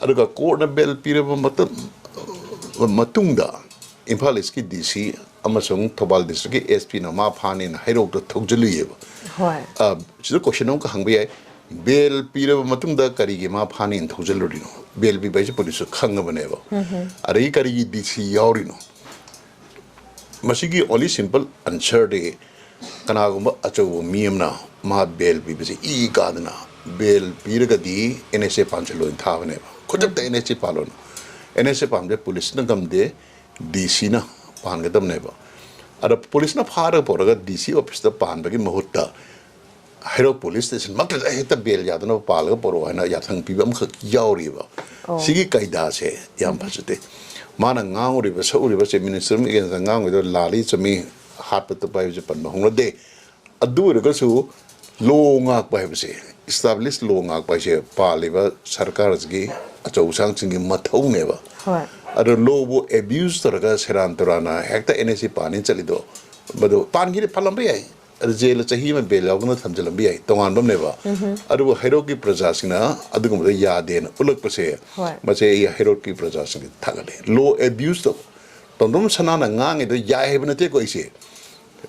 aduga court na bel piraba matungda Imphal East ki DC amasung Thobal district ki SP na ma phani na Heirok da thogjaluyeba hoi sida question am ka hangbe ai bel piraba matungda kari gi ma phani in thogjalurino bel bi bai police khangabane ba ari kari gi DC yaurino masigi only simple answer de kanagumba achaw miyamna ma bel bi bisi I kadna bel piraga di NSA panchalo in thavane ba khojab da NSA palon NSA pamde police na gamde DC na pangadam ne ba ara police na phara poraga DC office da panbagi mahutta Heirok police station makta heta bel yadna palga poro hana yathang pibam khak yauri ba sigi kaida se yam phasute mana nganguri ba sauri ba se minister mi gen ngang do lali chami hat pat pa je pan hong de adu re ga su lo ngak pa ba se establish lo ngak pa se pali ba sarkar gi achau sang sing gi mathau ne ba adu lo bo abuse tor ga seran torana hekta NSC pani chali do bado pan gi phalam ba ai jail chahi ma bel yawna thamjalam bi ai tongan bam ne ba adu Heirok ki praja singna adu gum ya den ulak pase ma se Heirok ki praja sing thagale law abuse to tondom sanana ngang do ya hebna te ko ise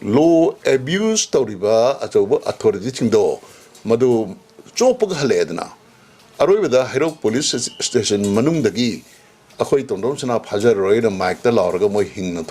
law abuse to riba achoba authority chingdo madu chopag haledna aroi beda Heirok police station manung dagi akhoi tondom sana phajar roi na mic ta lawra ga moi hing na